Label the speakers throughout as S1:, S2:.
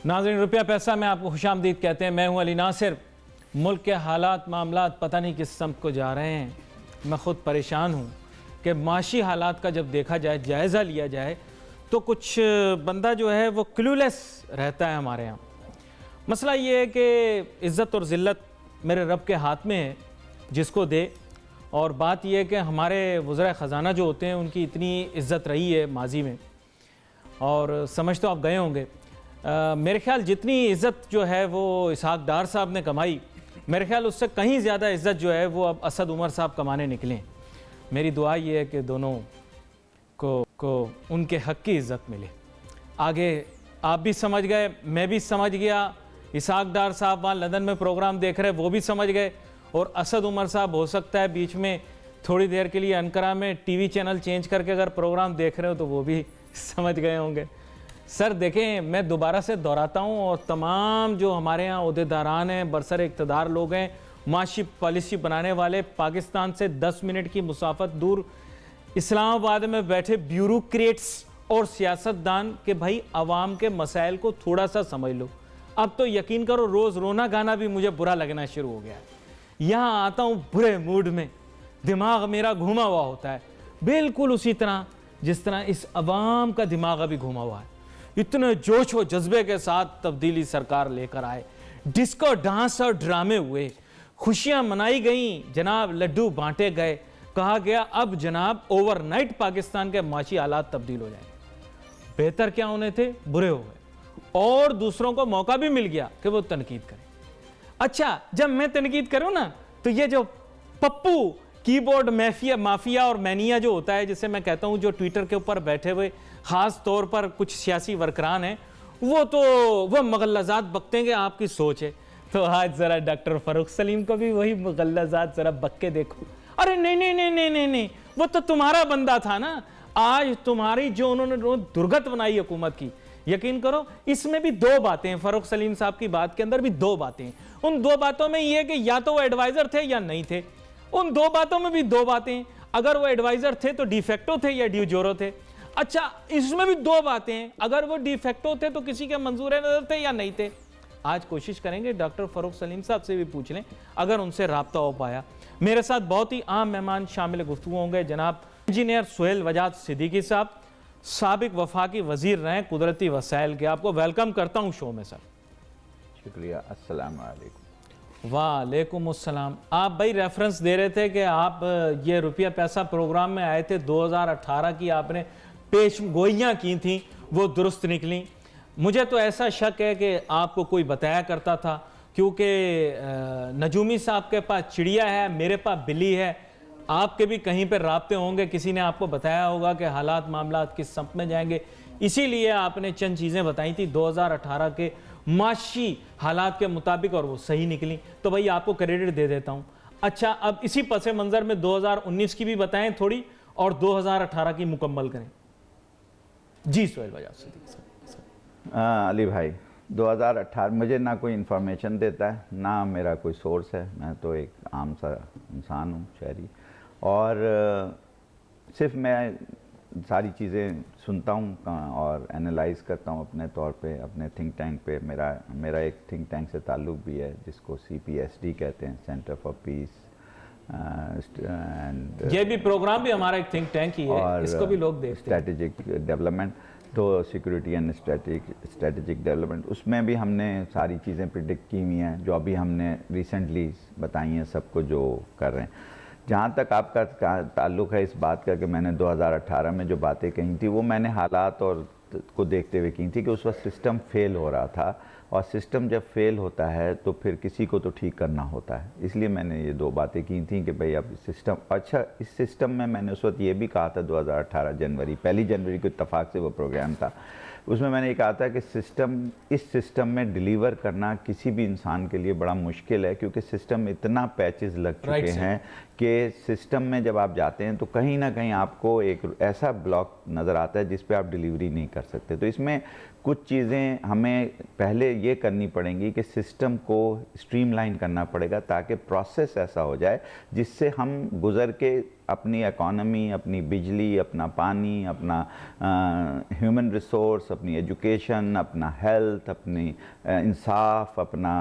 S1: नाज़रीन, रुपया पैसा में आपको खुशामदीद कहते हैं। मैं हूं अली नासिर। मुल्क के हालात मामलात पता नहीं किस समत को जा रहे हैं। मैं ख़ुद परेशान हूं कि माशी हालात का जब देखा जाए, जायज़ा लिया जाए, तो कुछ बंदा जो है वो क्लूलेस रहता है हमारे यहाँ। मसला ये है कि इज़्ज़त और ज़िल्लत मेरे रब के हाथ में है, जिसको दे। और बात यह है कि हमारे वज़रा ख़ज़ाना जो होते हैं उनकी इतनी इज़्ज़त रही है माजी में, और समझ तो आप गए होंगे। मेरे ख़्याल जितनी इज़्ज़त जो है वो इसहाक डार साहब ने कमाई, मेरे ख़्याल उससे कहीं ज़्यादा इज़्ज़त जो है वो अब असद उमर साहब कमाने निकले। मेरी दुआ ये है कि दोनों को उनके हक़ की इज़्ज़त मिले। आगे आप भी समझ गए, मैं भी समझ गया, इसहाक डार साहब वहाँ लंदन में प्रोग्राम देख रहे वो भी समझ गए, और असद उमर साहब हो सकता है बीच में थोड़ी देर के लिए अनकरा में टीवी चैनल चेंज करके अगर प्रोग्राम देख रहे हो तो वो भी समझ गए होंगे। सर देखें, मैं दोबारा से दोहराता हूँ, और तमाम जो हमारे यहाँ ओहदेदारान हैं, बरसर इक़्तिदार लोग हैं, माशी पॉलिसी बनाने वाले, पाकिस्तान से 10 मिनट की मुसाफत दूर इस्लामाबाद में बैठे ब्यूरोक्रेट्स और सियासतदान के भाई अवाम के मसाइल को थोड़ा सा समझ लो। अब तो यकीन करो रोज़ रोना गाना भी मुझे बुरा लगना शुरू हो गया है। यहाँ आता हूँ बुरे मूड में, दिमाग मेरा घूमा हुआ होता है, बिल्कुल उसी तरह जिस तरह इस अवाम का दिमाग अभी घूमा हुआ है। इतने जोश व जज्बे के साथ तब्दीली सरकार लेकर आए, डिस्को डांस और ड्रामे हुए, खुशियां मनाई गईं, जनाब लड्डू बांटे गए, कहा गया अब जनाब ओवरनाइट पाकिस्तान के माशी हालात तब्दील हो जाएंगे। बेहतर क्या होने थे, बुरे हो गए, और दूसरों को मौका भी मिल गया कि वो तनकीद करें। अच्छा, जब मैं तनकीद करूं ना, तो ये जो पप्पू कीबोर्ड माफिया और मैनिया जो होता है, जिसे मैं कहता हूं, जो ट्विटर के ऊपर बैठे हुए ख़ास तौर पर कुछ सियासी वर्करान हैं, वो मगल्लज़ात बकते हैं कि आपकी सोच है। तो आज ज़रा डॉक्टर फ़ारूक सलीम को भी वही मगल्लज़ात ज़रा बक के देखो। अरे नहीं नहीं नहीं नहीं नहीं नहीं, वो तो तुम्हारा बंदा था ना। आज तुम्हारी जो उन्होंने दुर्गत बनाई हुकूमत की, यकीन करो इसमें भी दो बातें हैं। फ़ारूक सलीम साहब की बात के अंदर भी दो बातें हैं। उन दो बातों में ये है कि या तो वो एडवाइज़र थे या नहीं थे। उन दो बातों में भी दो बातें, अगर वो एडवाइज़र थे तो डिफेक्टो थे या ड्यूजोरो थे। अच्छा, इसमें भी दो बातें हैं, अगर वो डिफेक्टो थे तो किसी के मंजूर नज़र थे या नहीं थे। आज कोशिश करेंगे डॉक्टर फ़ारूक सलीम साहब से भी पूछ लें, अगर उनसे रब्ता हो पाया। मेरे साथ बहुत ही आम मेहमान शामिल गुफ्तगू होंगे। जनाब इंजीनियर सुहेल वजाद सिद्दीकी साहब, साबिक वफाकी वज़ीर रहे कुदरती वसाइल के। आपको वेलकम करता हूँ शो में सर।
S2: शुक्रिया। अस्सलाम वालेकुम।
S1: वालेकुम अस्सलाम। आप भाई रेफरेंस दे रहे थे कि आप ये रुपया पैसा प्रोग्राम में आए थे, 2018 की आपने पेश गोइयाँ की थी, वो दुरुस्त निकली। मुझे तो ऐसा शक है कि आपको कोई बताया करता था, क्योंकि नजूमी साहब के पास चिड़िया है, मेरे पास बिल्ली है, आपके भी कहीं पर राब्ते होंगे, किसी ने आपको बताया होगा कि हालात मामलात किस समत में जाएंगे, इसीलिए आपने चंद चीज़ें बताई थी 2018 के माशी हालात के मुताबिक, और वो सही निकली। तो भाई आपको क्रेडिट दे देता हूँ। अच्छा, अब इसी पस मंज़र में 2019 की भी बताएं थोड़ी, और 2018 की मुकम्मल करें। जी सुहेल वजाद सिद्दीकी।
S2: अली भाई, 2018 मुझे ना कोई इन्फॉर्मेशन देता है, ना मेरा कोई सोर्स है। मैं तो एक आम सा इंसान हूँ, शहरी, और सिर्फ मैं सारी चीज़ें सुनता हूँ और एनालाइज करता हूँ अपने तौर पे, अपने थिंक टैंक पे। मेरा एक थिंक टैंक से ताल्लुक़ भी है, जिसको CPSD कहते हैं, सेंटर फॉर पीस एंड
S1: ये भी प्रोग्राम भी हमारा एक थिंक टैंक ही है, इसको भी लोग देखते हैं।
S2: स्ट्रेटेजिक डेवलपमेंट, तो सिक्योरिटी एंड स्ट्रेटेजिक डेवलपमेंट, उसमें भी हमने सारी चीज़ें प्रिडिक्ट की हुई हैं, जो अभी हमने रिसेंटली बताई हैं सबको जो कर रहे हैं। जहाँ तक आपका ताल्लुक़ है इस बात का कि मैंने 2018 में जो बातें कही थी, वो मैंने हालात और को देखते हुए की थी कि उस वक्त सिस्टम फेल हो रहा था, और सिस्टम जब फेल होता है तो फिर किसी को तो ठीक करना होता है। इसलिए मैंने ये दो बातें की थी कि भाई अब सिस्टम, अच्छा इस सिस्टम में मैंने उस वक्त ये भी कहा था 2018 जनवरी, 1 जनवरी को इत्तफाक से वो प्रोग्राम था, उसमें मैंने ये कहा था कि इस सिस्टम में डिलीवर करना किसी भी इंसान के लिए बड़ा मुश्किल है, क्योंकि सिस्टम में इतना पैचेस लग चुके हैं कि सिस्टम में जब आप जाते हैं तो कहीं ना कहीं आपको एक ऐसा ब्लॉक नज़र आता है जिस पे आप डिलीवरी नहीं कर सकते। तो इसमें कुछ चीज़ें हमें पहले ये करनी पड़ेंगी कि सिस्टम को स्ट्रीमलाइन करना पड़ेगा, ताकि प्रोसेस ऐसा हो जाए जिससे हम गुज़र के अपनी इकोनॉमी, अपनी बिजली, अपना पानी, अपना ह्यूमन रिसोर्स, अपनी एजुकेशन, अपना हेल्थ, अपनी इंसाफ, अपना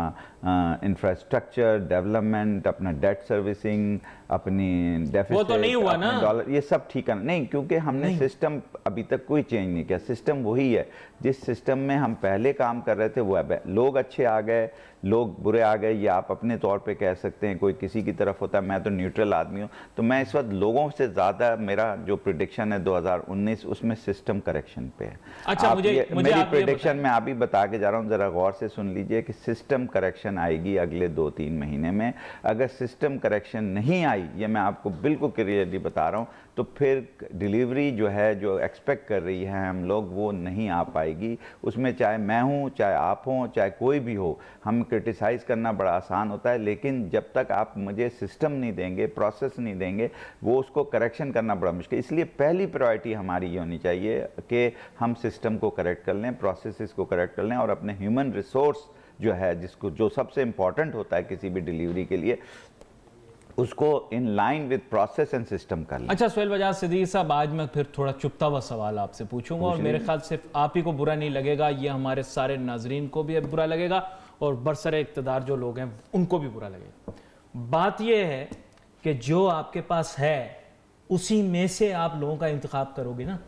S2: इंफ्रास्ट्रक्चर डेवलपमेंट, अपना डेट सर्विसिंग, अपनी डेफिसिट,
S1: वो तो नहीं हुआ ना
S2: डॉलर, ये सब ठीक है नहीं, क्योंकि हमने सिस्टम अभी तक कोई चेंज नहीं किया। सिस्टम वही है जिस सिस्टम में हम पहले काम कर रहे थे, वो अब लोग अच्छे आ गए, लोग बुरे आ गए, ये आप अपने तौर पे कह सकते हैं, कोई किसी की तरफ होता है। मैं तो न्यूट्रल आदमी हूँ, तो मैं इस वक्त लोगों से ज़्यादा, मेरा जो प्रिडिक्शन है 2019 उसमें सिस्टम करेक्शन पे है।
S1: अच्छा,
S2: मेरी प्रिडिक्शन मैं अभी बता के जा रहा हूँ, ज़रा गौर से सुन लीजिए कि सिस्टम करेक्शन आएगी अगले 2-3 महीने में। अगर सिस्टम करेक्शन नहीं आई, ये मैं आपको बिल्कुल क्लियरली बता रहा हूँ, तो फिर डिलीवरी जो है, जो एक्सपेक्ट कर रही है हम लोग, वो नहीं आ पाएगी। उसमें चाहे मैं हूँ, चाहे आप हों, चाहे कोई भी हो, हम क्रिटिसाइज़ करना बड़ा आसान होता है, लेकिन जब तक आप मुझे सिस्टम नहीं देंगे, प्रोसेस नहीं देंगे, वो उसको करेक्शन करना बड़ा मुश्किल। इसलिए पहली प्रायोरिटी हमारी ये होनी चाहिए कि हम सिस्टम को करेक्ट कर लें, प्रोसेसेस को करेक्ट कर लें, और अपने ह्यूमन रिसोर्स जो है, जिसको जो सबसे इंपॉर्टेंट होता है किसी भी डिलीवरी के लिए, उसको in line with process and system कर लें।
S1: अच्छा सुहेल बजाज सिद्दीकी साहब, आज मैं फिर थोड़ा चुपता हुआ सवाल आपसे पूछूंगा, और मेरे ख्याल सिर्फ आप ही को बुरा नहीं लगेगा, ये हमारे सारे नाजरीन को भी बुरा लगेगा, और बरसरे इक़्तिदार जो लोग हैं उनको भी बुरा लगेगा। बात यह है कि जो आपके पास है उसी में से आप लोगों का इंतखाब करोगे ना।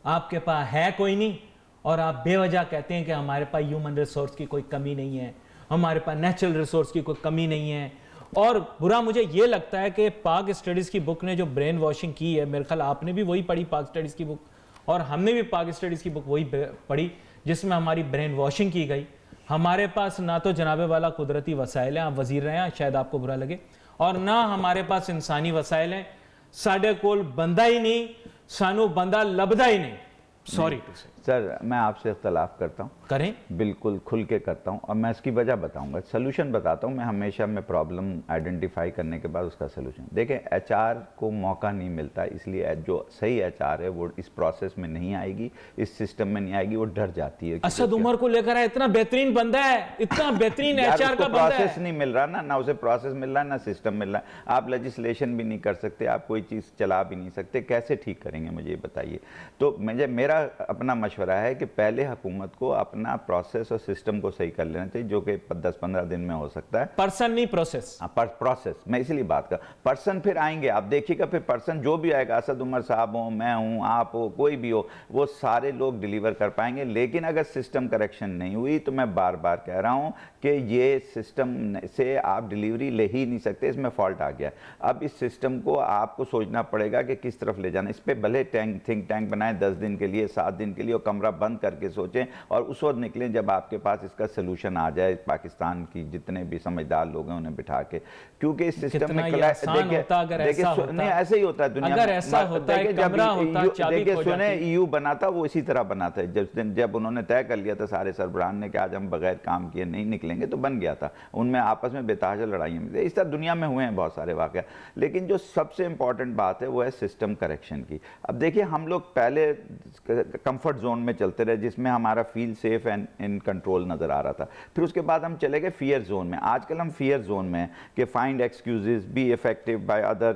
S1: आपके पास है कोई नहीं, और आप बेवजह कहते हैं कि हमारे पास ह्यूमन रिसोर्स की कोई कमी नहीं है, हमारे पास नेचुरल रिसोर्स की कोई कमी नहीं है। और बुरा मुझे ये लगता है कि पाक स्टडीज़ की बुक ने जो ब्रेन वॉशिंग की है, मेरे ख्याल आपने भी वही पढ़ी पाक स्टडीज़ की बुक, और हमने भी पाक स्टडीज़ की बुक वही पढ़ी जिसमें हमारी ब्रेन वॉशिंग की गई। हमारे पास ना तो जनाबे वाला कुदरती वसाइल हैं, आप वजीर रहे हैं, शायद आपको बुरा लगे, और ना हमारे पास इंसानी वसाइल हैं। साढ़े कोल बंदा ही नहीं, सानू बंदा लभदा ही नहीं। सॉरी टू से
S2: सर, मैं आपसे इख्तलाफ करता हूँ,
S1: करें
S2: बिल्कुल खुल के करता हूँ, और मैं इसकी वजह बताऊँगा, सोल्यूशन बताता हूँ। मैं हमेशा मैं प्रॉब्लम आइडेंटिफाई करने के बाद उसका सोल्यूशन। देखें, एचआर को मौका नहीं मिलता, इसलिए जो सही एचआर है वो इस प्रोसेस में नहीं आएगी, इस सिस्टम में नहीं आएगी, वो डर जाती है।
S1: असद उमर को लेकर है, इतना बेहतरीन बंदा है, इतना बेहतरीन एचआर का बंदा है,
S2: प्रोसेस नहीं मिल रहा ना उसे प्रोसेस मिल रहा है, ना सिस्टम मिल रहा है। आप लेजिस्लेशन भी नहीं कर सकते, आप कोई चीज़ चला भी नहीं सकते, कैसे ठीक करेंगे मुझे ये बताइए। तो मेरा अपना मशवरा है कि पहले हुकूमत को अपना प्रोसेस और सिस्टम को सही कर लेना चाहिए, जो कि 10-15 दिन में हो सकता है।
S1: पर्सन नहीं प्रोसेस।
S2: प्रोसेस मैं इसलिए बात कर, पर्सन फिर आएंगे, आप देखिएगा, फिर पर्सन जो भी आएगा, असद उमर साहब हो, मैं हूँ, आप हो, कोई भी हो, वो सारे लोग डिलीवर कर पाएंगे। लेकिन अगर सिस्टम करेक्शन नहीं हुई, तो मैं बार बार कह रहा हूँ कि ये सिस्टम से आप डिलीवरी ले ही नहीं सकते, इसमें फॉल्ट आ गया। अब इस सिस्टम को आपको सोचना पड़ेगा कि किस तरफ ले जाना। इस पर भले थिंक टैंक बनाएं 10 दिन के लिए, 7 दिन के लिए, और कमरा बंद करके सोचें, और उस वक्त निकलें जब आपके पास इसका सोल्यूशन आ जाए। पाकिस्तान की जितने भी समझदार लोग हैं उन्हें बिठा के, क्योंकि इस सिस्टम में देखिए नहीं, ऐसे ही होता है दुनिया में। देखिए सुने, EU बना था, वो इसी तरह बना था। जब उन्होंने तय कर लिया था सारे सरबराहान ने कि आज हम बगैर काम किए नहीं निकलेंगे, तो बन गया था। उनमें आपस में बेतहाशा लड़ाइयाँ, इस तरह दुनिया में हुए हैं बहुत सारे वाक़या। लेकिन जो सबसे इंपॉर्टेंट बात है वो है सिस्टम करेक्शन की। अब देखिए, हम लोग पहले कंफर्ट जोन में चलते रहे, जिसमें हमारा feel safe and in control नज़र आ रहा था। फिर उसके बाद हम चले गए फियर जोन में। आजकल हम फियर जोन में हैं कि find excuses, be effective by other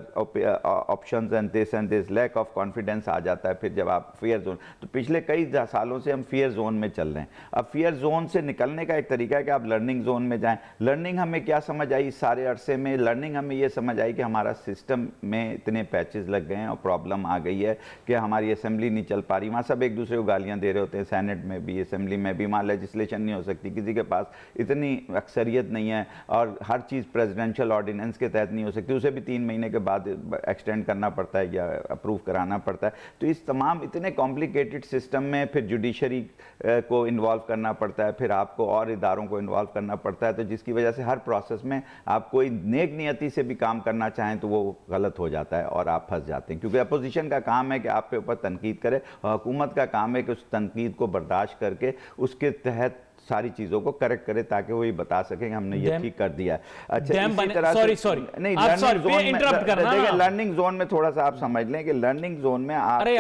S2: options and this lack of confidence आ जाता है। फिर जब आप फियर जोन, तो पिछले कई सालों से हम फियर जोन में चल रहे हैं। अब फियर जोन से निकलने का एक तरीका है कि आप लर्निंग जोन में जाएं। लर्निंग हमें क्या समझ आई इस सारे अरसे में? लर्निंग हमें ये समझ आई कि हमारा सिस्टम में इतने पैचेस लग गए हैं और प्रॉब्लम आ गई है कि हमारी असेंबली नहीं चल पा रही। वहाँ सब एक दूसरे को गालियाँ दे रहे होते हैं, सेनेट में भी, असेंबली में भी। वहाँ लेजिस्लेशन नहीं हो सकती, किसी के पास इतनी अक्सरियत नहीं है, और हर चीज़ प्रेसिडेंशियल ऑर्डिनेंस के तहत नहीं हो सकती, उसे भी 3 महीने के बाद एक्सटेंड करना पड़ता है या अप्रूव कराना पड़ता है। तो इस तमाम इतने कॉम्प्लिकेटेड सिस्टम में फिर जुडिशरी को इन्वॉल्व करना पड़ता है, फिर आपको और इदारों को इन्वॉल्व करना पड़ता है, तो जिसकी वजह से हर प्रोसेस में आप कोई नेक नियति से भी काम करना चाहें तो वो गलत हो जाता है और आप फंस जाते हैं। क्योंकि अपोजिशन का काम है कि आपके ऊपर तनकीद करे, और हुकूमत का काम है कि उस तनकीद को बर्दाश्त करके उसके तहत सारी चीज़ों को करेक्ट करे ताकि वो ये बता सकें कि हमने ये ठीक कर दिया है। अच्छा,
S1: डैम
S2: इसी
S1: बने,
S2: तरह
S1: सॉरी
S2: से
S1: सॉरी
S2: नहीं,
S1: आप
S2: लर्निंग जोन में
S1: इंटरप्ट करना
S2: देखिए,
S1: ना।
S2: लर्निंग जोन में थोड़ा सा आप समझ लें कि लर्निंग जोन में
S1: आपने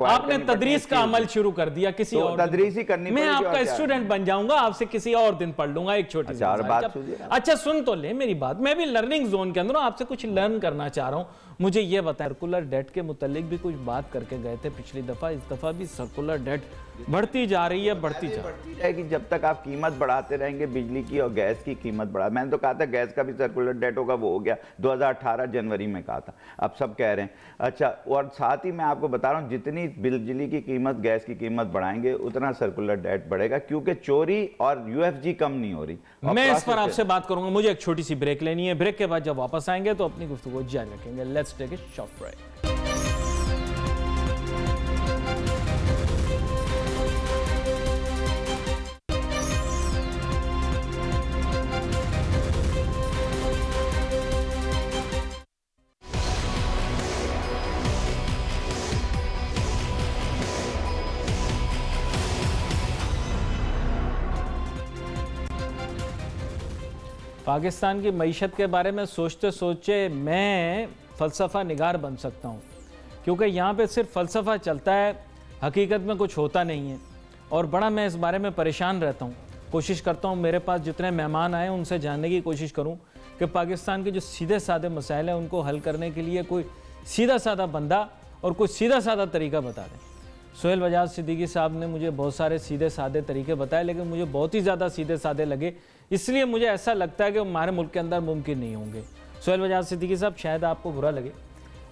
S2: आपने
S1: तदरीस का अमल शुरू कर दिया किसी
S2: तो
S1: और दिन।
S2: तदरीस ही करनी
S1: मैं
S2: पड़ेगी, और
S1: आपका
S2: क्या?
S1: स्टूडेंट बन जाऊंगा, आपसे किसी और दिन पढ़ लूंगा। एक छोटी सी
S2: अच्छा, और बात
S1: जब-
S2: सुनिए ना।
S1: अच्छा सुन तो ले मेरी बात, मैं भी लर्निंग जोन के अंदर हूं, आपसे कुछ लर्न करना चाह रहा हूं। मुझे ये बताएं, सर्कुलर डेट के मुतालिक भी कुछ बात करके गए थे पिछली दफा, इस दफा भी सर्कुलर डेट बढ़ती जा रही है, बढ़ती जा रही है।
S2: है कि जब तक आप कीमत बढ़ाते रहेंगे बिजली की और गैस की कीमत बढ़ा, मैंने तो कहा था गैस का भी सर्कुलर डेट होगा, वो हो गया 2018 जनवरी में कहा था, अब सब कह रहे हैं। अच्छा, और साथ ही मैं आपको बता रहा हूँ जितनी बिजली की कीमत गैस की कीमत बढ़ाएंगे उतना सर्कुलर डेट बढ़ेगा, क्योंकि चोरी और यूएफजी कम नहीं हो रही।
S1: मैं इस पर आपसे बात करूंगा, मुझे एक छोटी सी ब्रेक लेनी है। ब्रेक के बाद जब वापस आएंगे तो अपनी गुफ्तगू जारी रखेंगे। Let's take a short break. Pakistan की मईशत के बारे में सोचते सोचते मैं फ़लसफ़ा निगार बन सकता हूँ, क्योंकि यहाँ पे सिर्फ फ़लसफ़ा चलता है, हकीकत में कुछ होता नहीं है। और बड़ा मैं इस बारे में परेशान रहता हूँ। कोशिश करता हूँ मेरे पास जितने मेहमान आए उनसे जानने की कोशिश करूँ कि पाकिस्तान के जो सीधे साधे मसाइल हैं उनको हल करने के लिए कोई सीधा साधा बंदा और कोई सीधा साधा तरीका बता दें। सोहेल बजाज सिद्दीकी साहब ने मुझे बहुत सारे सीधे साधे तरीके बताए, लेकिन मुझे बहुत ही ज़्यादा सीधे साधे लगे, इसलिए मुझे ऐसा लगता है कि हमारे मुल्क के अंदर मुमकिन नहीं होंगे। सोहेल बजाज सिद्दीकी साहब, शायद आपको बुरा लगे,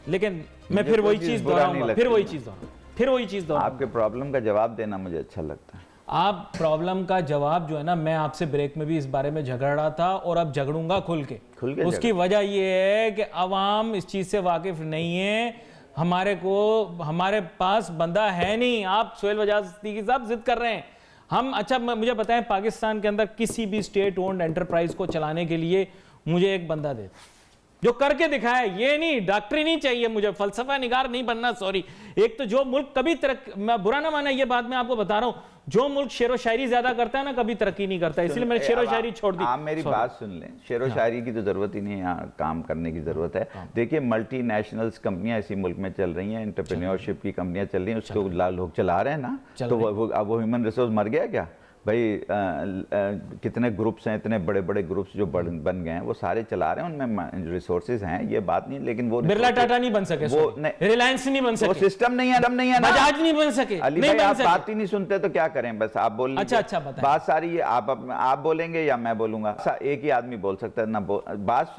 S1: लेकिन मैं फिर वही चीज़ दोहराऊंगा, फिर वही चीज़ दोहराऊंगा।
S2: आपके प्रॉब्लम का जवाब देना मुझे अच्छा लगता है।
S1: आप प्रॉब्लम का जवाब जो है ना, मैं आपसे ब्रेक में भी इस बारे में झगड़ रहा था और अब झगड़ूंगा खुल के। उसकी वजह यह है कि अवाम इस चीज़ से वाकिफ नहीं है, हमारे पास बंदा है नहीं। आप सोहेल बजाज सिद्दीकी साहब जिद कर रहे हैं हम। अच्छा, मुझे बताएं, पाकिस्तान के अंदर किसी भी स्टेट ओन्ड एंटरप्राइज को चलाने के लिए मुझे एक बंदा दे जो करके दिखाए। ये नहीं, डॉक्टरी नहीं चाहिए मुझे, फलसफा निगार नहीं बनना। सॉरी, एक तो जो मुल्क कभी मैं बुरा ना माना, ये बात मैं आपको बता रहा हूं, जो मुल्क शेरो शायरी ज्यादा करता है ना, कभी तरक्की नहीं करता, इसलिए मैंने शेरो शायरी छोड़ दी।
S2: आप मेरी बात सुन लें, शेरो शायरी की तो जरूरत ही नहीं है, यहाँ काम करने की जरूरत है। देखिए, मल्टीनेशनल्स कंपनियां इसी मुल्क में चल रही हैं, एंटरप्रेन्योरशिप की कंपनियां चल रही हैं, उसको लोग चला रहे हैं ना, तो वो ह्यूमन रिसोर्स मर गया क्या भाई? कितने ग्रुप्स हैं, इतने बड़े बड़े ग्रुप्स जो बन गए हैं, वो सारे चला रहे हैं, उनमें रिसोर्सेज हैं, ये बात नहीं, लेकिन वो
S1: बिरला टाटा नहीं बन सके, वो रिलायंस नहीं बन सके,
S2: वो सिस्टम नहीं है,
S1: बजाज नहीं बन सके।
S2: अली भाई, आप बात ही नहीं सुनते तो क्या करें, बस आप बोल लीजिए।
S1: अच्छा,
S2: बात सारी ये आप बोलेंगे या मैं बोलूंगा, एक ही आदमी बोल सकता है ना। बात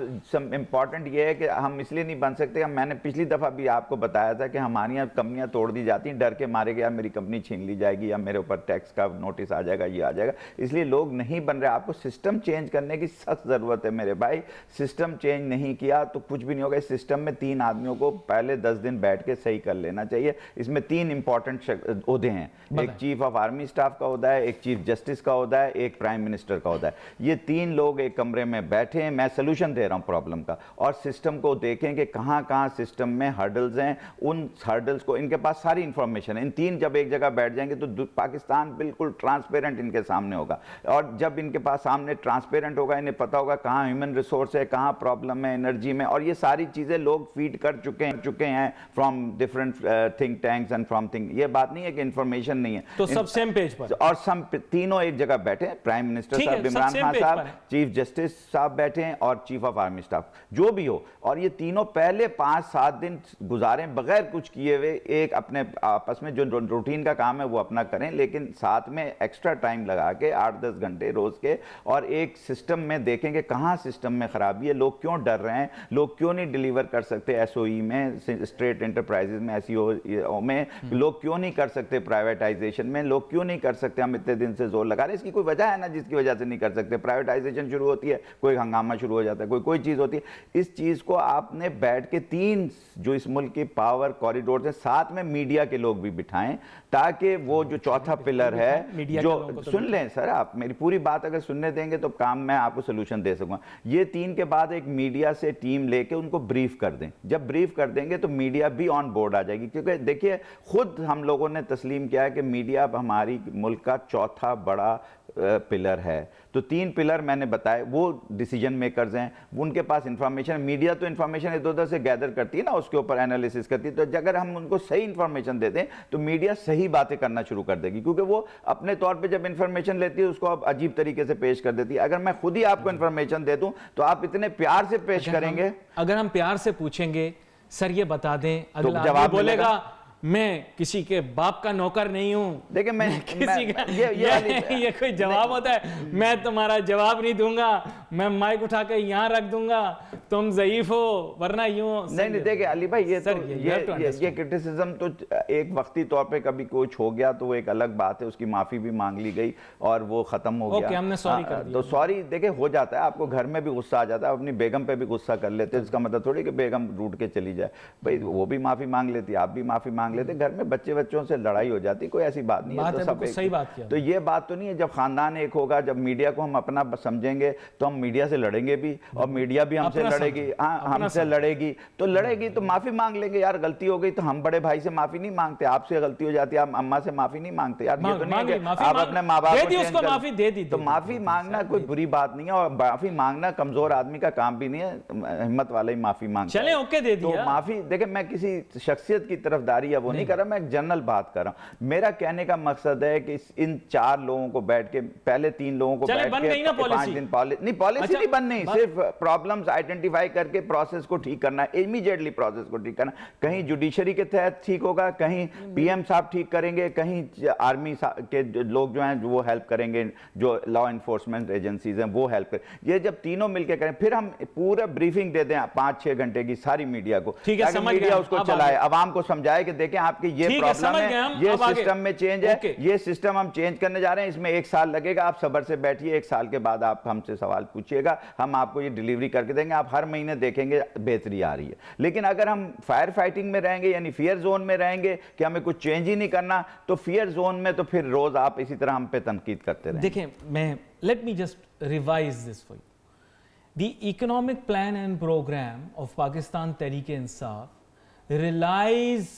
S2: इंपॉर्टेंट ये है कि हम इसलिए नहीं बन सकते, मैंने पिछली दफा भी आपको बताया था कि हमारी यहाँ कंपनियां तोड़ दी जाती हैं डर के मारे कि यार मेरी कंपनी छीन ली जाएगी या मेरे ऊपर टैक्स का नोटिस आ जाएगा, आ जाएगा, इसलिए लोग नहीं बन रहे। आपको सिस्टम चेंज करने की सख्त जरूरत है मेरे भाई। सिस्टम चेंज नहीं किया तो कुछ भी नहीं होगा। इस सिस्टम में 3 आदमियों को पहले 10 दिन बैठ के सही कर लेना चाहिए। इसमें 3 इंपॉर्टेंट ओहदे हैं, एक चीफ ऑफ आर्मी स्टाफ का ओहदा है, एक चीफ जस्टिस का ओहदा है, एक प्राइम मिनिस्टर का ओहदा है। ये 3 लोग एक कमरे में बैठे हैं, मैं सोल्यूशन दे रहा हूं प्रॉब्लम का, और सिस्टम को देखें कि कहां कहां सिस्टम में हर्डल्स हैं, उन हर्डल्स को, इनके पास सारी इंफॉर्मेशन है। इन 3 जब एक जगह बैठ जाएंगे तो पाकिस्तान बिल्कुल ट्रांसपेरेंट इनके सामने होगा, और जब इनके पास सामने ट्रांसपेरेंट होगा, इन्हें पता होगा कहाँ ह्यूमन रिसोर्स है, कहाँ प्रॉब्लम है एनर्जी में, और ये सारी चीज़ें लोग फीड कर चुके हैं from different think tanks and from think. ये बात नहीं है कि इंफॉर्मेशन नहीं है,
S1: तो सब सेम पेज पर,
S2: और सब तीनों एक जगह बैठे हैं, प्राइम मिनिस्टर साहब इमरान खान साहब, चीफ जस्टिस साहब बैठे हैं, और चीफ ऑफ आर्मी स्टाफ जो भी हो, और ये तीनों पहले 5-7 दिन गुजारें बगैर कुछ किए हुए, एक अपने आपस में जो रूटीन का काम है वो अपना करें, लेकिन साथ में एक्स्ट्रा टाइम लगा के 8-10 घंटे रोज के, और एक सिस्टम में देखेंगे कहां सिस्टम में खराबी है, लोग क्यों डर रहे हैं, लोग क्यों नहीं डिलीवर कर सकते एसओई में, स्ट्रेट एंटरप्राइजेज में, एसईओ में, लोग क्यों नहीं कर सकते प्राइवेटाइजेशन में, लोग क्यों नहीं कर सकते, हम इतने दिन से जोर लगा रहे हैं, इसकी कोई वजह है ना जिसकी वजह से नहीं कर सकते। प्राइवेटाइजेशन शुरू होती है, कोई हंगामा शुरू हो जाता है, कोई चीज होती है। इस चीज को आपने बैठ के 3 जो इस मुल्क की पावर कॉरिडोर है, साथ में मीडिया के लोग भी बिठाएं, ताकि वो जो चौथा पिलर है, जो
S1: को तो
S2: सुन लें सर, आप मेरी पूरी बात अगर सुनने देंगे तो काम मैं आपको सोल्यूशन दे सकूंगा। ये 3 के बाद एक मीडिया से टीम लेके उनको ब्रीफ कर दें। जब ब्रीफ कर देंगे तो मीडिया भी ऑन बोर्ड आ जाएगी, क्योंकि देखिए खुद हम लोगों ने तस्लीम किया है कि मीडिया अब हमारी मुल्क का चौथा बड़ा पिलर है। तो 3 पिलर मैंने बताए, वो डिसीजन मेकर्स हैं, उनके पास इंफॉर्मेशन, मीडिया तो इंफॉर्मेशन इधर उधर से गैदर करती है ना, उसके ऊपर एनालिसिस करती है। तो अगर हम उनको सही इंफॉर्मेशन दे दें तो मीडिया सही बातें करना शुरू कर देगी, क्योंकि वो अपने तौर पे जब इंफॉर्मेशन लेती है उसको अब अजीब तरीके से पेश कर देती है। अगर मैं खुद ही आपको इंफॉर्मेशन दे दूं तो आप इतने प्यार से पेश करेंगे।
S1: अगर हम प्यार से पूछेंगे सर ये बता दें, अगला
S2: जवाब
S1: बोलेगा मैं किसी के बाप का नौकर नहीं हूं।
S2: देखिए मैं
S1: किसी का ये कोई जवाब होता है? मैं तुम्हारा जवाब नहीं दूंगा, मैं माइक उठा के यहाँ रख दूंगा, तुम ज़ईफ हो, वरना यूं।
S2: नहीं देखिए अली भाई, ये क्रिटिसिज्म तो एक वक्ती तौर पे कभी कुछ हो गया तो वो एक अलग बात है, उसकी माफी भी मांग ली गई और वो खत्म हो गया।
S1: हमने सॉरी कर दिया।
S2: तो सॉरी देखिए हो जाता है, आपको घर में भी गुस्सा आ जाता है, अपनी बेगम पे भी गुस्सा कर लेते हैं, इसका मतलब थोड़ी कि बेगम रूठ के चली जाए। भाई वो भी माफी मांग लेती, आप भी माफी मांग लेते, घर में बच्चों से लड़ाई हो जाती, कोई ऐसी बात नहीं है। तो सब
S1: सही बात किया।
S2: तो ये बात तो नहीं है, जब खानदान एक होगा, जब मीडिया को हम अपना समझेंगे तो हम मीडिया से लड़ेंगे भी और मीडिया भी हमसे लड़ेगी। हाँ हमसे लड़ेगी तो माफी मांग लेंगे। यार गलती हो गई तो हम बड़े भाई से माफी नहीं मांगते, आपसे गलती हो जाती है आप अम्मा से माफी नहीं मांगते। यार ये तो नहीं है आप अपने माँ बाप को
S1: माफी दे दी,
S2: तो माफी मांगना कोई बुरी बात नहीं है, और माफी मांगना कमजोर आदमी का काम भी नहीं है, हिम्मत वाला ही माफी मांगता है।
S1: चले ओके दे दिया।
S2: तो माफी देखिए, मैं किसी शख्सियत की तरफदारी या वो नहीं कर रहा, मैं एक जनरल बात कर रहा हूं। मेरा कहने का मकसद है कि इन 4 लोगों को बैठ के, पहले 3 लोगों को बैठ के 5 दिन पॉलिसी नहीं बननी, सिर्फ प्रॉब्लम्स आइडेंटिफाई करके प्रोसेस को ठीक करना है, इमीडिएटली प्रोसेस को ठीक करना। कहीं जुडिशरी के तहत ठीक होगा, कहीं पीएम साहब ठीक करेंगे, कहीं आर्मी के लोग जो हैं वो हेल्प करेंगे, जो लॉ इन्फोर्समेंट एजेंसीज हैं वो हेल्प करें। ये जब तीनों मिलकर करें, फिर हम पूरा ब्रीफिंग दे दें 5-6 घंटे की सारी मीडिया को, ताकि मीडिया उसको चलाए, आवाम को समझाए कि देखें आपकी ये प्रॉब्लम है, ये सिस्टम में चेंज है, ये सिस्टम हम चेंज करने जा रहे हैं, इसमें 1 साल लगेगा, आप सब्र से बैठिए, 1 साल के बाद आप हमसे सवाल पूछिएगा, हम आपको ये डिलीवरी करके देंगे, आप हर महीने देखेंगे बेहतरी आ रही है। लेकिन अगर हम फायर फाइटिंग में रहेंगे, यानी फियर जोन में रहेंगे कि हमें कुछ चेंज ही नहीं करना, तो फियर जोन में तो फिर रोज आप इसी तरह हम पे तनकीद करते रहेंगे।
S1: देखिए मैं let me just revise this for you. The economic plan and programme of Pakistan Tehreek-e-Insaf relies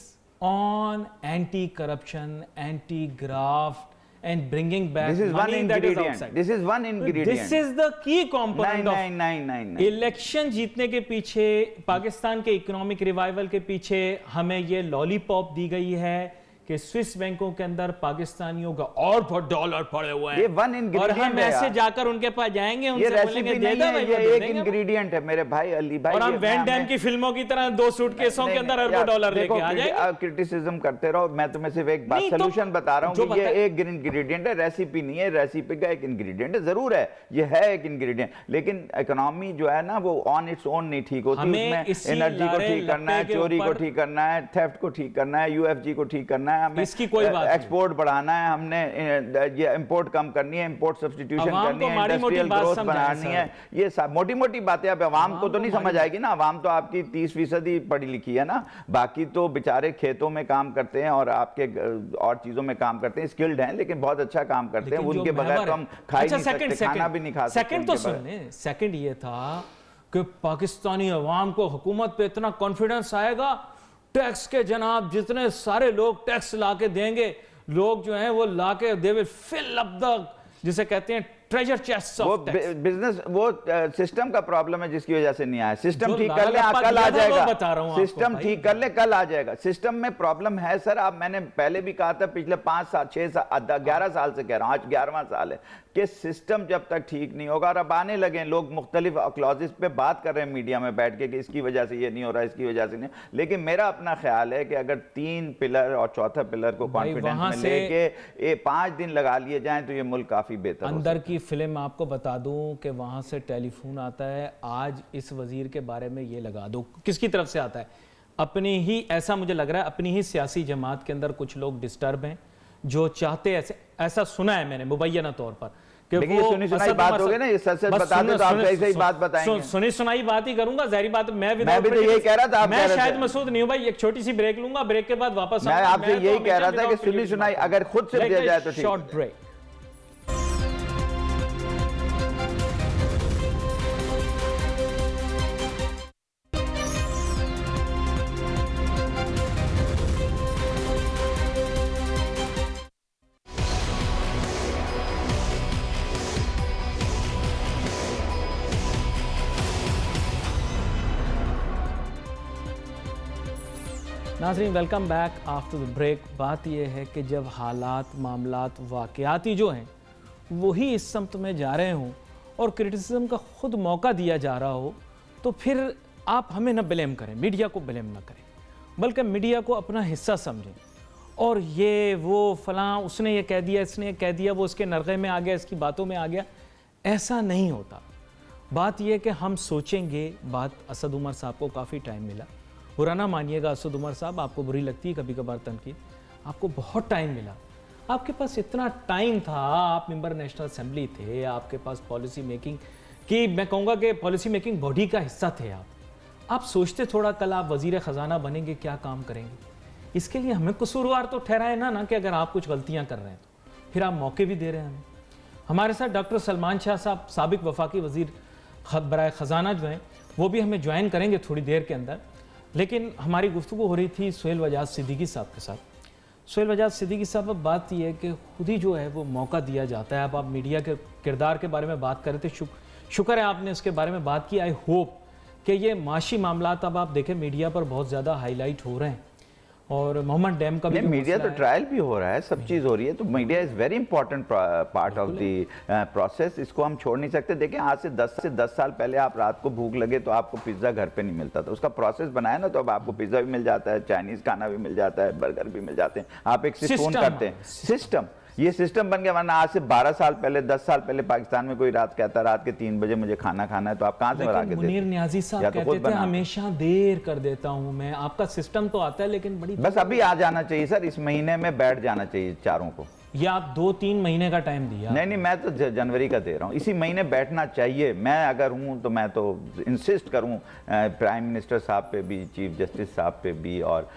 S1: on anti-corruption, anti-graft, and bringing back money that is outside.
S2: This is one ingredient.
S1: This is the key component of
S2: नहीं।
S1: Election जीतने के पीछे, पाकिस्तान के economic revival के पीछे हमें ये lollipop दी गई है कि स्विस बैंकों के अंदर पाकिस्तानियों का और बहुत डॉलर पड़े हुए हैं,
S2: ये वन इंग्रेडिएंट
S1: और हम ऐसे जाकर उनके पास जाएंगे, उनसे बोलेंगे दे दो भाई,
S2: ये एक इंग्रेडिएंट है मेरे भाई अली भाई,
S1: और हम वैन डैम की फिल्मों की तरह 2 सूटकेसों के अंदर अरबों डॉलर लेके आ जाएंगे।
S2: आप क्रिटिसिज्म करते रहो, मैं तुम्हें सिर्फ एक बात सोल्यूशन बता रहा हूं कि ये एक इंग्रेडिएंट है, रेसिपी नहीं है, रेसिपी का एक इंग्रेडिएंट है, जरूर है, ये है एक इंग्रेडिएंट, लेकिन इकोनॉमी जो है ना वो ऑन इट्स ओन नहीं ठीक होती, उसमें एनर्जी को ठीक करना है, चोरी को ठीक करना है, थेफ्ट को ठीक करना है, यूएफजी को ठीक करना है, हमें
S1: इसकी कोई
S2: एक्सपोर्ट बढ़ाना है, हमने ये इंपोर्ट कम करनी है, इंपोर्ट सब्स्टिट्यूशन करनी है, इंडस्ट्रियल ग्रोथ बढ़ानी है, ये सब मोटी मोटी बातें अब आवाम को तो नहीं समझ आएगी ना, आवाम तो आपकी 30% ही पढ़ी लिखी है ना, बाकी तो बेचारे खेतों में काम करते हैं और आपके और चीजों में काम करते हैं, स्किल्ड हैं लेकिन बहुत अच्छा काम करते हैं, उनके बगैर तो हम खा ही नहीं सकते, खाना भी नहीं खा सकते।
S1: सेकंड तो सुनने, सेकंड ये था कि पाकिस्तानी अवाम को हुकूमत पे इतना कॉन्फिडेंस आएगा, टैक्स के जनाब जितने सारे लोग टैक्स लाके देंगे, लोग जो हैं वो लाके दे विल फिल अप द, जिसे कहते हैं ट्रेजर चेस्ट ऑफ टैक्स।
S2: वो बिजनेस, वो सिस्टम का प्रॉब्लम है जिसकी वजह से नहीं आया, सिस्टम ठीक कर ले कल आ जाएगा, सिस्टम ठीक कर ले कल आ जाएगा, सिस्टम में प्रॉब्लम है सर। आप मैंने पहले भी कहा था, पिछले 5 साल 6 साल 11 साल से कह रहा हूं, आज 11वां साल है कि सिस्टम जब तक ठीक नहीं होगा, और अब आने लगे लोग मुख्तलिफ क्लॉजेस पे बात कर रहे हैं मीडिया में बैठ के कि इसकी वजह से ये नहीं हो रहा, इसकी वजह से नहीं, लेकिन मेरा अपना ख्याल है कि अगर 3 पिलर और चौथा पिलर को कॉन्फिडेंस में लेके 5 दिन लगा लिए जाएं तो ये मुल्क काफी बेहतर
S1: अंदर की फिल्म आपको बता दूं कि वहां से टेलीफोन आता है, आज इस वजीर के बारे में ये लगा दो, किसकी तरफ से आता है, अपनी ही, ऐसा मुझे लग रहा है अपनी ही सियासी जमात के अंदर कुछ लोग डिस्टर्ब हैं जो चाहते ऐसे, ऐसा सुना है मैंने मुबैना तौर पर कि वो
S2: सुनी सुनाई बात होगी ना, ये सच सच बता दो तो आप सही सही बात बताएंगे।
S1: सुनी सुनाई बात ही करूंगा, जाहिर बात, मैं भी
S2: तो यही कह रहा था,
S1: मैं शायद मसूद नहीं हूं भाई, एक छोटी सी ब्रेक लूंगा, ब्रेक के बाद वापस
S2: मैं आपसे यही कह रहा था कि सुनी सुनाई अगर खुद से दिया जाए तो ठीक।
S1: Short break. नाज़रीन welcome back after the break. बात यह है कि जब हालात मामलात वाक़याती जो हैं वही इस समत में जा रहे हों और क्रिटिसिज्म का खुद मौका दिया जा रहा हो, तो फिर आप हमें न ब्लेम करें, मीडिया को ब्लेम ना करें, बल्कि मीडिया को अपना हिस्सा समझें। और ये वो फ़लाँ उसने ये कह दिया, इसने ये कह दिया, वो उसके नरगे में आ गया, इसकी बातों में आ गया, ऐसा नहीं होता। बात यह कि हम सोचेंगे। बात असद उमर साहब को काफ़ी टाइम मिला, बुरा ना मानिएगा असद उमर साहब, आपको बुरी लगती है कभी कभार तनकीद, आपको बहुत टाइम मिला, आपके पास इतना टाइम था, आप मेंबर नेशनल असेंबली थे, आपके पास पॉलिसी मेकिंग की, मैं कहूँगा कि पॉलिसी मेकिंग बॉडी का हिस्सा थे आप सोचते थोड़ा कल आप वज़ीर ख़जाना बनेंगे, क्या काम करेंगे। इसके लिए हमें कसूरवार तो ठहराए ना कि अगर आप कुछ गलतियाँ कर रहे हैं तो फिर आप मौके भी दे रहे हैं हमें। हमारे साथ डॉक्टर सलमान शाह साहब, साबिक वफाकी वज़ीर बराए ख़जाना जो हैं, वो भी हमें ज्वाइन करेंगे थोड़ी देर के अंदर। लेकिन हमारी गुफ्तगू हो रही थी सोहेल वजाद सिद्दीकी साहब के साथ। सोहेल वजाद सिद्दीकी साहब, अब बात यह है कि खुद ही जो है वो मौका दिया जाता है। अब आप मीडिया के किरदार के बारे में बात कर रहे थे, शुक्र है आपने इसके बारे में बात की। आई होप कि ये माशी मामलात अब आप देखें मीडिया पर बहुत ज़्यादा हाईलाइट हो रहे हैं, और मोहम्मद डैम का भी
S2: मीडिया तो ट्रायल भी हो रहा है, सब चीज़ हो रही है, तो media is very important part of the process. इसको हम छोड़ नहीं सकते। देखें, आज से 10 साल पहले आप रात को भूख लगे तो आपको पिज़्ज़ा घर पे नहीं मिलता था, उसका प्रोसेस बनाया ना, तो अब आपको पिज़्ज़ा भी मिल जाता है, चाइनीज़ खाना भी मिल जाता है, बर्गर भी मिल जाते हैं, आप एक से फ़ोन करते हैं। सिस्टम, ये सिस्टम बन गया। वरना आज से 12 साल पहले, 10 साल पहले पाकिस्तान में कोई रात कहता रात के 3 बजे मुझे खाना खाना है, तो आप कहाँ से बना के देते?
S1: मुनीर न्याजी साहब कहते थे हमेशा देर कर देता हूँ मैं, आपका सिस्टम तो आता है लेकिन बड़ी,
S2: बस अभी आ जाना चाहिए सर, इस महीने में बैठ जाना चाहिए चारों को।
S1: ये आप 2-3 महीने का टाइम दिया।
S2: नहीं, मैं तो जनवरी का दे रहा हूँ, इसी महीने बैठना चाहिए। मैं अगर हूँ तो मैं तो इंसिस्ट करूँ प्राइम मिनिस्टर साहब पे भी, चीफ जस्टिस साहब पे भी, और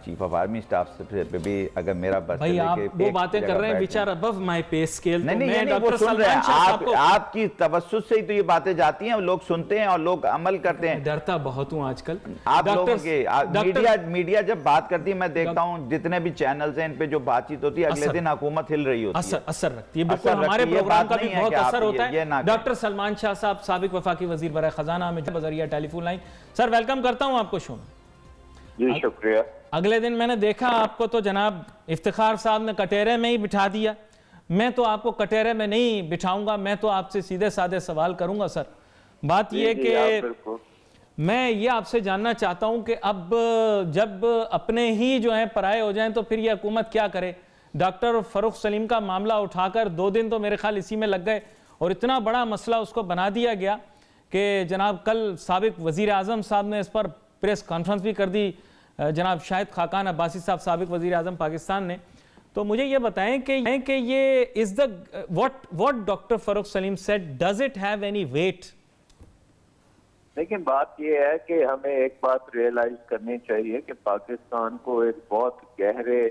S2: चीफ ऑफ आर्मी स्टाफ पे भी, अगर मेरा बर्थ
S1: भाई आप वो बातें कर रहे हैं which are above my pay scale.
S2: नहीं, वो सुन रहे हैं, आपकी तवज्जुह से ही तो ये बातें जाती हैं, लोग सुनते हैं और लोग अमल करते हैं।
S1: डरता बहुत हूँ आजकल
S2: आप लोगों के। मीडिया जब बात करती है, मैं देखता हूँ जितने भी चैनल्स हैं, इन पे जो बातचीत होती है, अगले दिन हुकूमत हिल रही होती है,
S1: असर रखती है। बिल्कुल हमारे प्रोग्राम का भी बहुत असर होता है। डॉक्टर सलमान शाह साहब, साबिक वफाकी वजीर बराए खजाना, में बजरिया टेलीफोन लाइन। सर वेलकम करता हूं आपको शो में।
S3: जी शुक्रिया।
S1: अगले दिन मैंने देखा आपको तो जनाब इफ्तिखार साहब ने कटेरे में ही बिठा दिया। मैं तो आपको कटेरे में नहीं बिठाऊंगा, मैं तो आपसे सीधे साधे सवाल करूंगा। सर बात यह कि मैं ये आपसे जानना चाहता हूं कि अब जब अपने ही जो है पराये हो जाएं तो फिर ये हुकूमत क्या करे। डॉक्टर फ़रूख सलीम का मामला उठाकर 2 दिन तो मेरे ख्याल इसी में लग गए, और इतना बड़ा मसला उसको बना दिया गया कि जनाब कल साबिक वज़ीर आज़म साहब ने इस पर प्रेस कॉन्फ्रेंस भी कर दी, जनाब शाहिद खाकान अब्बासी साहब, साबिक वज़ीर आज़म पाकिस्तान ने। तो मुझे ये बताएं कि ये is the what doctor Farooq Saleem said, does it have any weight?
S3: लेकिन बात यह है कि हमें एक बात रियलाइज करनी चाहिए कि पाकिस्तान को एक बहुत गहरे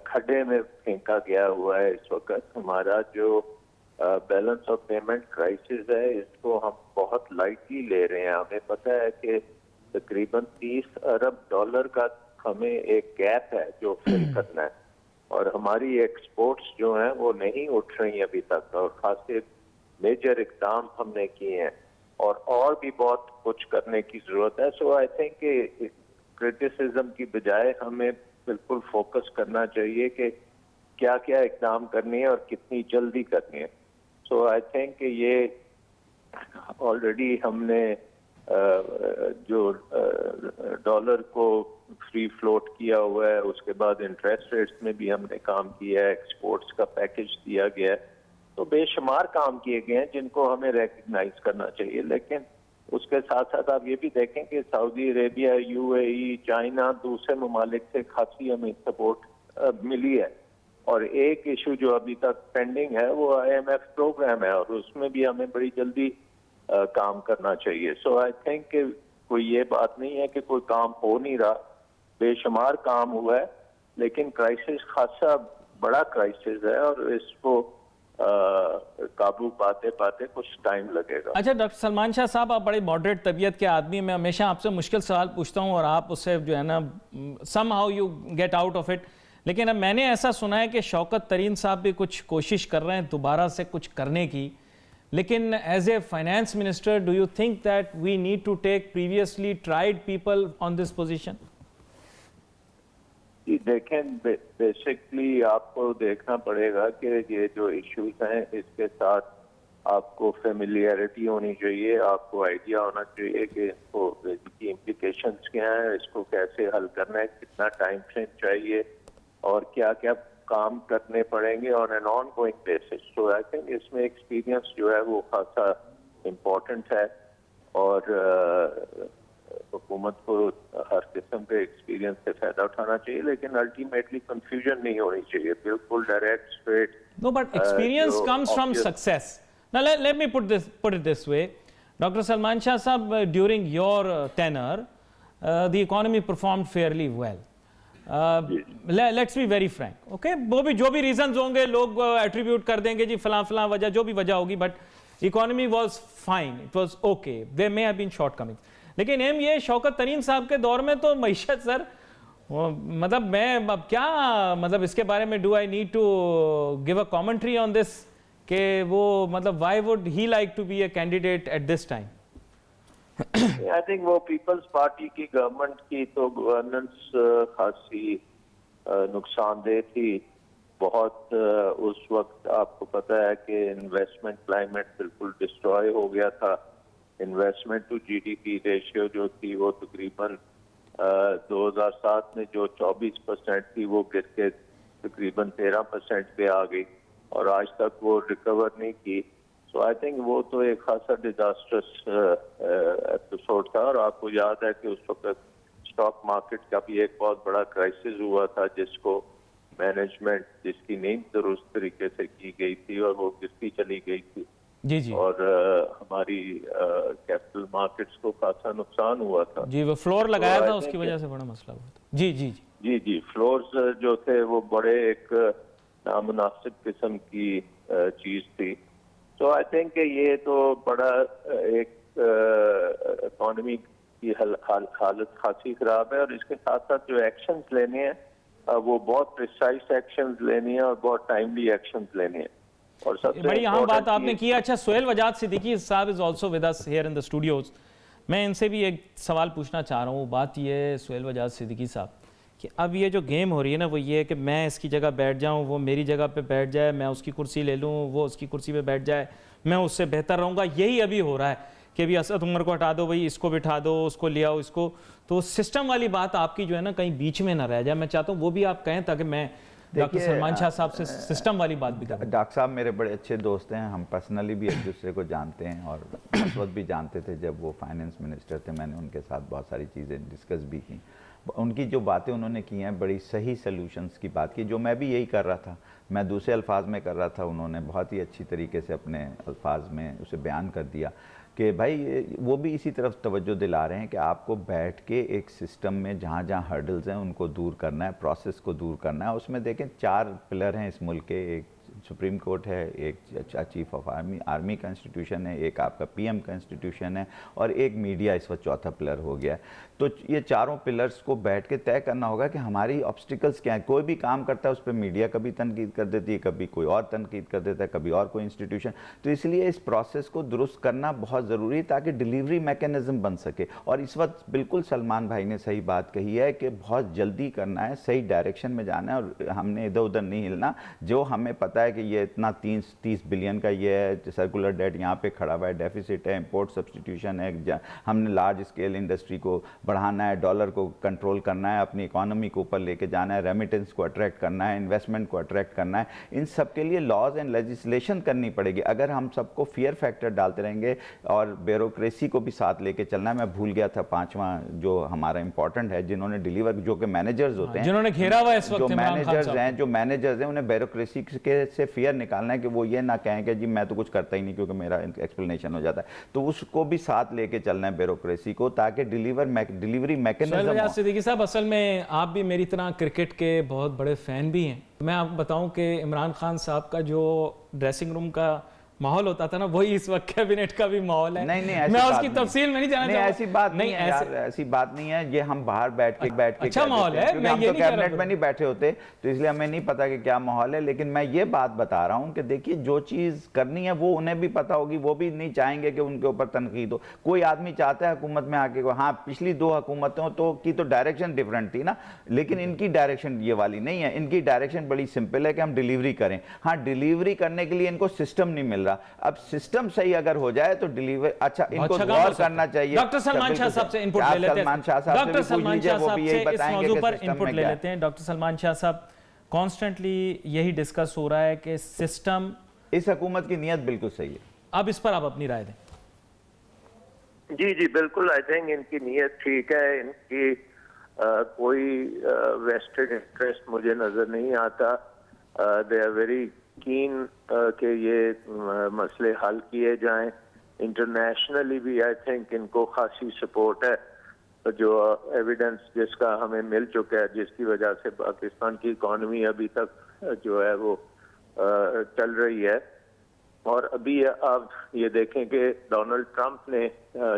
S3: खड्डे में फेंका गया हुआ है इस वक्त। हमारा जो बैलेंस ऑफ पेमेंट क्राइसिस है, इसको हम बहुत लाइटली ले रहे हैं। हमें पता है कि तकरीबन $30 अरब का हमें एक गैप है जो फिल करना है, और हमारी एक्सपोर्ट्स जो हैं वो नहीं उठ रही अभी तक, और खासे मेजर इकदाम हमने किए हैं, और भी बहुत कुछ करने की जरूरत है। सो आई थिंक क्रिटिसिज्म की बजाय हमें बिल्कुल फोकस करना चाहिए कि क्या क्या इकदाम करनी है और कितनी जल्दी करनी है। सो आई थिंक ये ऑलरेडी हमने जो डॉलर को फ्री फ्लोट किया हुआ है, उसके बाद इंटरेस्ट रेट्स में भी हमने काम किया है, एक्सपोर्ट्स का पैकेज दिया गया है, तो बेशुमार काम किए गए हैं जिनको हमें रिकग्नाइज करना चाहिए। लेकिन उसके साथ साथ आप ये भी देखें कि सऊदी अरेबिया, यूएई, चाइना, दूसरे ममालिक से खासी हमें सपोर्ट मिली है, और एक इशू जो अभी तक पेंडिंग है वो IMF प्रोग्राम है, और उसमें भी हमें बड़ी जल्दी काम करना चाहिए। सो आई थिंक कोई ये बात नहीं है कि कोई काम हो नहीं रहा, बेशुमार काम हुआ है, लेकिन क्राइसिस खासा बड़ा क्राइसिस है, और इसको काबू पाते पाते कुछ टाइम लगेगा।
S1: अच्छा डॉक्टर सलमान शाह साहब, आप बड़े मॉडरेट तबीयत के आदमी, मैं हमेशा आपसे मुश्किल सवाल पूछता हूँ और आप उससे जो है ना somehow you get out of it. लेकिन अब मैंने ऐसा सुना है कि शौकत तरीन साहब भी कुछ कोशिश कर रहे हैं दोबारा से कुछ करने की, लेकिन as a finance minister do you think that we need to take previously tried people on this position?
S3: देखें, बेसिकली आपको देखना पड़ेगा कि ये जो इश्यूज हैं इसके साथ आपको फेमिलियरिटी होनी चाहिए, आपको आइडिया होना चाहिए कि इसकी इम्प्लिकेशंस क्या हैं, इसको कैसे हल करना है, कितना टाइम फ्रेम चाहिए और क्या क्या काम करने पड़ेंगे on an on going basis. So I think इसमें एक्सपीरियंस जो है वो खासा इम्पोर्टेंट है और हुकूमत को हर किस्म के एक्सपीरियंस से फायदा उठाना चाहिए, लेकिन अल्टीमेटली कंफ्यूजन नहीं होनी चाहिए, बिल्कुल direct straight.
S1: No, but experience comes from success. Now let me put it this way. Dr. Salman Shah Sahab, during your tenure, the economy performed fairly well. Let's be very frank. Okay, वो भी जो भी reasons होंगे लोग attribute कर देंगे जी फलां वजह, जो भी वजह होगी, but economy was fine. It was okay. There may have been shortcomings. लेकिन ये शौकत तरीन साहब के दौर में तो मईशत सर, मतलब मैं अब क्या मतलब इसके बारे में do I need to give a commentary on this कि वो मतलब why would he like to be a candidate at this time?
S3: I think वो पीपल्स पार्टी की गवर्नमेंट की तो गवर्नेंस खासी नुकसानदेह थी बहुत। उस वक्त आपको पता है कि इन्वेस्टमेंट क्लाइमेट बिल्कुल डिस्ट्रॉय हो गया था। इन्वेस्टमेंट टू जीडीपी रेशियो जो थी वो तकरीबन 2007 में जो 24% थी वो गिर के तकरीबन 13% पे आ गई और आज तक वो रिकवर नहीं की। सो आई थिंक वो तो एक खासा डिजास्टर्स एपिसोड था और आपको याद है कि उस वक्त स्टॉक मार्केट का भी एक बहुत बड़ा क्राइसिस हुआ था जिसको मैनेजमेंट जिसकी नहीं दुरुस्त तरीके से की गई थी और वो गिरती चली गई थी।
S1: जी जी।
S3: और हमारी कैपिटल मार्केट्स को खासा नुकसान हुआ था।
S1: जी, वो फ्लोर लगाया था उसकी वजह से बड़ा मसला हुआ था। जी जी
S3: जी जी, फ्लोर्स जो थे वो बड़े एक नामुनासिब किस्म की चीज थी। तो आई थिंक ये तो बड़ा एक इकोनॉमी की हालत खासी खराब है और इसके साथ साथ जो एक्शंस लेने हैं वो बहुत प्रिसाइज एक्शंस लेने हैं और बहुत टाइमली एक्शंस लेने हैं। और सबसे
S1: बड़ी अहम बात आपने की। अच्छा, सोहेल वजाद सिद्दीकी साहब is also with us here in the studios. मैं इनसे भी एक सवाल पूछना चाह रहा हूँ। बात ये है सोहेल वजाद सिद्दीकी साहब कि अब ये जो गेम हो रही है ना वो ये है कि मैं इसकी जगह बैठ जाऊँ, वो मेरी जगह पे बैठ जाए, मैं उसकी कुर्सी ले लूँ, वो उसकी कुर्सी पे बैठ जाए, मैं उससे बेहतर रहूँगा। यही अभी हो रहा है कि अभी असद उमर को हटा दो, भाई इसको बिठा दो, उसको ले आओ, इसको। तो सिस्टम वाली बात आपकी जो है ना कहीं बीच में ना रह जाए। मैं चाहता हूँ वो भी आप कहें ताकि मैं डॉक्टर सलमान शाह साहब से सिस्टम वाली बात भी करें।
S2: डॉक्टर साहब मेरे बड़े अच्छे दोस्त हैं, हम पर्सनली भी एक दूसरे को जानते हैं और उस वक्त भी जानते थे जब वो फाइनेंस मिनिस्टर थे। मैंने उनके साथ बहुत सारी चीज़ें डिस्कस भी की। उनकी जो बातें उन्होंने की हैं बड़ी सही सल्यूशंस की बात की, जो मैं भी यही कर रहा था। मैं दूसरे अल्फाज में कर रहा था, उन्होंने बहुत ही अच्छी तरीके से अपने अल्फाज में उसे बयान कर दिया कि भाई वो भी इसी तरफ तवज्जो दिला रहे हैं कि आपको बैठ के एक सिस्टम में जहाँ जहाँ हर्डल्स हैं उनको दूर करना है, प्रोसेस को दूर करना है। उसमें देखें 4 पिलर हैं इस मुल्क के। एक सुप्रीम कोर्ट है, एक चीफ ऑफ आर्मी का इंस्टीट्यूशन है, एक आपका पीएम का इंस्टीट्यूशन है और एक मीडिया इस वक्त चौथा पिलर हो गया है। तो ये चारों पिलर्स को बैठ के तय करना होगा कि हमारी ऑब्स्टिकल्स क्या हैं। कोई भी काम करता है उस पर मीडिया कभी तनकीद कर देती है, कभी कोई और तनकीद कर देता है, कभी और कोई इंस्टीट्यूशन। तो इसलिए इस प्रोसेस को दुरुस्त करना बहुत ज़रूरी है ताकि डिलीवरी मैकेनिज्म बन सके। और इस वक्त बिल्कुल सलमान भाई ने सही बात कही है कि बहुत जल्दी करना है, सही डायरेक्शन में जाना है और हमने इधर उधर नहीं हिलना। जो हमें पता है कि ये इतना 30 बिलियन का ये है, सर्कुलर डेट यहाँ पे खड़ा हुआ है, डेफिसिट है, इंपोर्ट सब्सटीट्यूशन है, हमने लार्ज स्केल इंडस्ट्री को बढ़ाना है, डॉलर को कंट्रोल करना है, अपनी इकोनॉमी को ऊपर लेके जाना है, रेमिटेंस को अट्रैक्ट करना है, इन्वेस्टमेंट को अट्रैक्ट करना है। इन सब के लिए लॉज एंड लेजिस्लेशन करनी पड़ेगी। अगर हम सबको फियर फैक्टर डालते रहेंगे और ब्यूरोक्रेसी को भी साथ लेके चलना है। मैं भूल गया था 5वां जो हमारा इंपॉर्टेंट है, जिन्होंने डिलीवर, जो कि मैनेजर्स होते हैं,
S1: जिन्होंने घेरा हुआ इस वक्त
S2: जो मैनेजर्स हैं उन्हें ब्यूरोक्रेसी से फियर निकालना है कि वो ये ना कहें कि जी मैं तो कुछ करता ही नहीं क्योंकि मेरा एक्सप्लेनेशन हो जाता है। तो उसको भी साथ लेके चलना है ब्यूरोक्रेसी को, ताकि डिलीवरी मैकेनिज्म।
S1: सिद्दीकी साहब, असल में आप भी मेरी तरह क्रिकेट के बहुत बड़े फ़ैन भी हैं। मैं आपको बताऊं कि इमरान खान साहब का जो ड्रेसिंग रूम का माहौल होता था ना, वही इस वक्त कैबिनेट का भी माहौल है।
S2: नहीं ऐसी
S1: मैं
S2: बात
S1: उसकी
S2: नहीं।
S1: तफसील में नहीं जाना
S2: नहीं
S1: चाहूंगा।
S2: ऐसी बात नहीं है यार,
S1: ऐसे
S2: ऐसी बात नहीं है। ये हम बाहर बैठ के
S1: अच्छा
S2: कह
S1: माहौल
S2: देते हैं,
S1: है,
S2: क्योंकि
S1: मैं
S2: हम
S1: ये
S2: तो
S1: नहीं कह रहा
S2: कैबिनेट में नहीं बैठे होते, तो इसलिए हमें नहीं पता कि क्या माहौल है। लेकिन मैं ये बात बता रहा हूँ कि देखिए जो चीज़ करनी है वो उन्हें भी पता होगी, वो भी नहीं चाहेंगे कि उनके ऊपर तनकीद हो। कोई आदमी चाहता है हुकूमत में आके, हाँ पिछली 2 हुकूमतों की तो डायरेक्शन डिफरेंट थी ना, लेकिन इनकी डायरेक्शन ये वाली नहीं है। इनकी डायरेक्शन बड़ी सिंपल है कि हम डिलीवरी करें। हाँ, डिलीवरी करने के लिए इनको सिस्टम नहीं मिल रहा। अब सिस्टम सही अगर हो जाए तो डिलीवरी अच्छा, इनको गौर करना चाहिए।
S1: डॉक्टर सलमान शाह साहब से इनपुट ले लेते हैं।
S2: सलमान शाह साहब
S1: डॉक्टर सलमान शाह साहब से इस
S2: बताएंगे
S1: मौजू
S2: कि
S1: पर
S2: सिस्टम
S1: इनपुट
S2: में
S1: ले
S2: क्या
S1: लेते हैं। डॉक्टर सलमान शाह साहब, कॉन्स्टेंटली यही डिस्कस हो रहा है कि सिस्टम,
S2: इस हुकूमत की नीयत बिल्कुल सही है।
S1: अब इस पर आप अपनी राय दें।
S3: जी जी बिल्कुल, आई थिंक इनकी नीयत ठीक है। इनकी कोई वेस्टेड इंटरेस्ट मुझे नजर नहीं आता। दे आर वेरी कीन कि ये मसले हल किए जाएं। इंटरनेशनली भी आई थिंक इनको खासी सपोर्ट है, जो एविडेंस जिसका हमें मिल चुका है, जिसकी वजह से पाकिस्तान की इकॉनमी अभी तक जो है वो चल रही है। और अभी आप ये देखें कि डोनाल्ड ट्रंप ने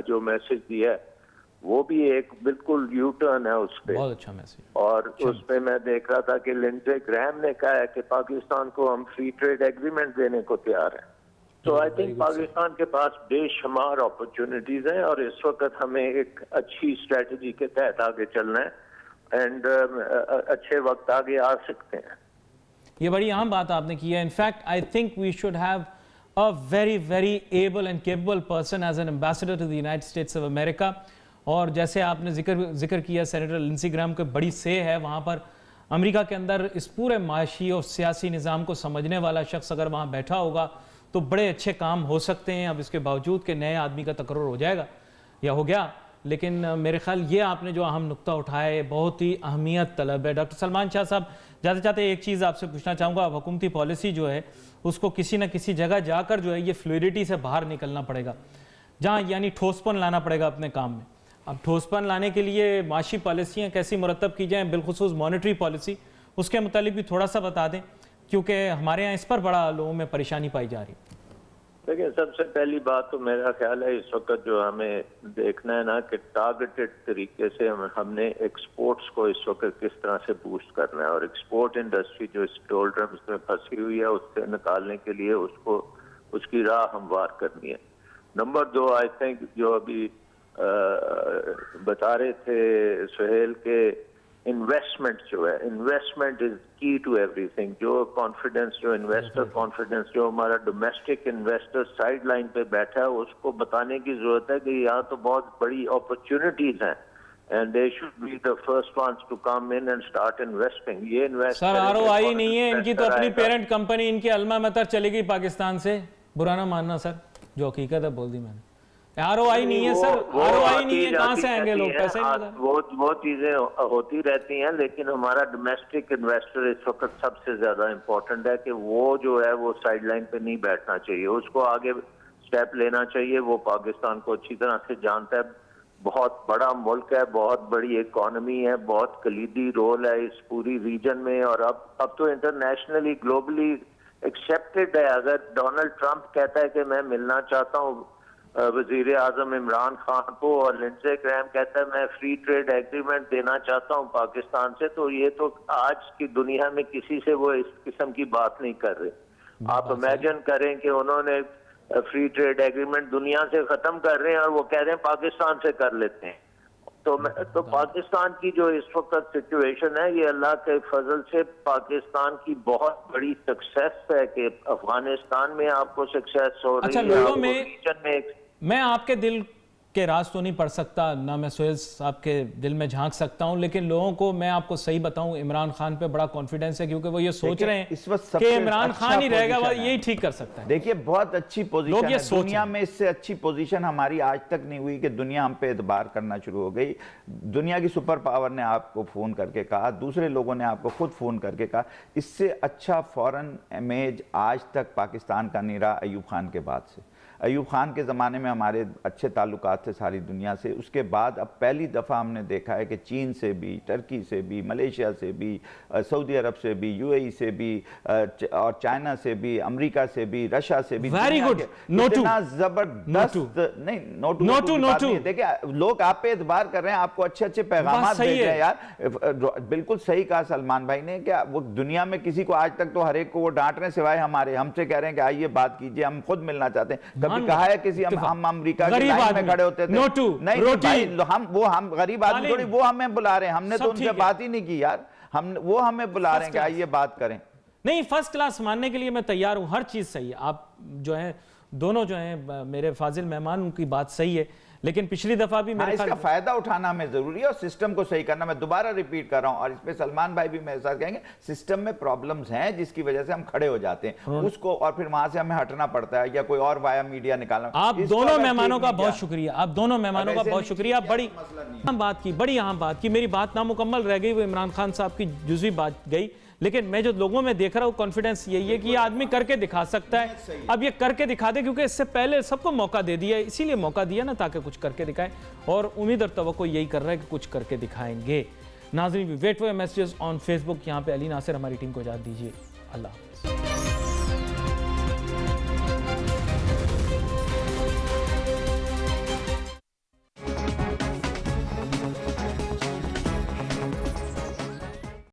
S3: जो मैसेज दिया है वो भी एक बिल्कुल यू टर्न है उस पर।
S1: बहुत अच्छा मैसेज।
S3: और उस पे मैं देख रहा था कि लिंडे ग्रैहम ने कहा है कि पाकिस्तान को हम फ्री ट्रेड एग्रीमेंट देने को तैयार हैं। तो आई थिंक पाकिस्तान के पास बेशुमार अपॉर्चुनिटीज हैं और इस वक्त हमें एक अच्छी स्ट्रेटजी के तहत आगे चलना है एंड अच्छे वक्त आगे आ सकते हैं।
S1: ये बड़ी अहम बात आपने की है। In fact I think we should have a very able and capable person as an ambassador to the United States of America. और जैसे आपने जिक्र किया सेनेटर लिंडसे ग्रैहम को बड़ी से है वहाँ पर, अमेरिका के अंदर इस पूरे माशी और सियासी निज़ाम को समझने वाला शख्स अगर वहाँ बैठा होगा तो बड़े अच्छे काम हो सकते हैं। अब इसके बावजूद कि नए आदमी का तकर्रुर हो जाएगा या हो गया, लेकिन मेरे ख्याल ये आपने जो अहम नुक्ता उठाया है बहुत ही अहमियत तलब है। डॉक्टर सलमान शाह साहब, जाते जाते एक चीज़ आपसे पूछना चाहूँगा, हुकूमती पॉलिसी जो है उसको किसी न किसी जगह जाकर जो है ये फ्लूइडिटी से बाहर निकलना पड़ेगा, जहाँ यानी ठोसपन लाना पड़ेगा अपने काम में। अब ठोसपन लाने के लिए माशी पॉलिसियाँ कैसी मुरतब की जाएँ, बिलखुसूस मॉनेटरी पॉलिसी, उसके मुतालिक भी थोड़ा सा बता दें, क्योंकि हमारे यहाँ इस पर बड़ा लोगों में परेशानी पाई जा रही है।
S3: देखिए, सबसे पहली बात तो मेरा ख्याल है इस वक्त जो हमें देखना है ना कि टारगेटेड तरीके से हमने एक्सपोर्ट्स को इस वक्त किस तरह से बूस्ट करना है। और एक्सपोर्ट इंडस्ट्री जो इस डोल्ड्रम्स में फंसी हुई है उससे निकालने के लिए उसको उसकी राह हमवार करनी है। नंबर 2, आई थिंक जो अभी बता रहे थे सुहेल के इन्वेस्टमेंट जो है, इन्वेस्टमेंट इज की टू एवरीथिंग। जो कॉन्फिडेंस, जो इन्वेस्टर कॉन्फिडेंस, जो हमारा डोमेस्टिक इन्वेस्टर साइड लाइन पे बैठा है उसको बताने की जरूरत है कि यहाँ तो बहुत बड़ी अपॉर्चुनिटीज हैं and they should be the first ones to come in and start investing. ये इन्वेस्ट
S1: सर ROI नहीं है इनकी, तो अपनी पेरेंट कंपनी इनकी अल्मा मतर चली गई पाकिस्तान से, बुरा ना मानना सर, जो हकीकत है बोल दी मैंने। ROI नहीं है सर, ROI नहीं है, कहाँ से आएंगे लोग पैसे?
S3: वो चीजें होती रहती हैं, लेकिन हमारा डोमेस्टिक इन्वेस्टर इस वक्त सबसे ज्यादा इम्पोर्टेंट है कि वो जो है वो साइडलाइन पे नहीं बैठना चाहिए, उसको आगे स्टेप लेना चाहिए। वो पाकिस्तान को अच्छी तरह से जानता है, बहुत बड़ा मुल्क है, बहुत बड़ी इकोनॉमी है, बहुत कलीदी रोल है इस पूरी रीजन में। और अब तो इंटरनेशनली ग्लोबली एक्सेप्टेड है। अगर डोनाल्ड ट्रंप कहता है कि मैं मिलना चाहता हूँ वजीर आजम इमरान खान को और लिंडसे ग्रैहम कहता है मैं फ्री ट्रेड एग्रीमेंट देना चाहता हूं पाकिस्तान से, तो ये तो आज की दुनिया में किसी से वो इस किस्म की बात नहीं कर रहे। आप इमेजिन करें कि उन्होंने फ्री ट्रेड एग्रीमेंट दुनिया से खत्म कर रहे हैं और वो कह रहे हैं पाकिस्तान से कर लेते हैं। तो पाकिस्तान की जो इस वक्त सिचुएशन है, ये अल्लाह के फजल से पाकिस्तान की बहुत बड़ी सक्सेस है कि अफगानिस्तान में आपको सक्सेस हो रही है।
S1: लोगों में मैं आपके दिल के राज तो नहीं पढ़ सकता, ना मैं सुहेल साहब के दिल में झांक सकता हूं, लेकिन लोगों को मैं आपको सही बताऊं, इमरान खान पे बड़ा कॉन्फिडेंस है, क्योंकि वो ये सोच रहे हैं
S2: इस वक्त
S1: कि इमरान खान ही रहेगा, वो यही ठीक कर सकता है।
S2: देखिए, बहुत अच्छी पोजीशन है दुनिया में, इससे अच्छी पोजीशन हमारी आज तक नहीं हुई कि दुनिया हम पे एतबार करना शुरू हो गई। दुनिया की सुपर पावर ने आपको फोन करके कहा, दूसरे लोगों ने आपको खुद फोन करके कहा, इससे अच्छा फॉरेन इमेज आज तक पाकिस्तान का नहीं रहा अयूब खान के बाद से। अयूब खान के ज़माने में हमारे अच्छे ताल्लुकात थे सारी दुनिया से, उसके बाद अब पहली दफ़ा हमने देखा है कि चीन से भी, टर्की से भी, मलेशिया से भी, सऊदी अरब से भी, यूएई से भी और चाइना से भी, अमेरिका से भी, रशिया से भी,
S1: वेरी गुड,
S2: इतना ज़बरदस्त नहीं, नोटू देखिए लोग आप पे एतबार कर रहे हैं, आपको अच्छे अच्छे पैगाम भेज रहे हैं यार। बिल्कुल सही कहा सलमान भाई ने, क्या वो दुनिया में किसी को आज तक तो हर एक को वो डांट रहे हैं, सिवाय हमारे, हमसे कह रहे हैं कि आइए बात कीजिए, हम खुद मिलना चाहते हैं। कभी कहा है किसी हम अमेरिका की लाइन में खड़े होते थे, नहीं भाई, हम गरीब आदमी थोड़ी, वो हमें बुला रहे हैं, हमने तो उनसे बात ही नहीं की यार, वो हमें बुला रहे हैं कि आइए बात करें।
S1: नहीं, फर्स्ट क्लास मानने के लिए मैं तैयार हूं, हर चीज सही है। आप जो है दोनों जो है मेरे फाजिल मेहमान, उनकी बात सही है, लेकिन पिछली दफा भी मेरे
S2: इसका फायदा उठाना हमें जरूरी है और सिस्टम को सही करना। मैं दोबारा रिपीट कर रहा हूं और इस पे सलमान भाई भी मेरे साथ कहेंगे, सिस्टम में प्रॉब्लम्स हैं जिसकी वजह से हम खड़े हो जाते हैं उसको, और फिर वहां से हमें हटना पड़ता है या कोई और वाया मीडिया निकालना।
S1: आप दोनों मेहमानों का बहुत शुक्रिया, आप दोनों मेहमानों का बहुत शुक्रिया। बड़ी बात की, बड़ी अहम बात की, मेरी बात नामुकम्मल रह गई, वो इमरान खान साहब की जुज़वी बात गई, लेकिन मैं जो लोगों में देख रहा हूं कॉन्फिडेंस यही है कि ये आदमी करके दिखा सकता है। अब ये करके दिखा दे, क्योंकि इससे पहले सबको मौका दे दिया, इसीलिए मौका दिया ना, ताकि कुछ करके दिखाएं, और उम्मीद और तवक्को यही कर रहा है कि कुछ करके दिखाएंगे। नाज़रीन, wait for messages on Facebook. यहाँ पे अली नासिर हमारी टीम को इजाज़त दीजिए। अल्लाह हाफ़िज़।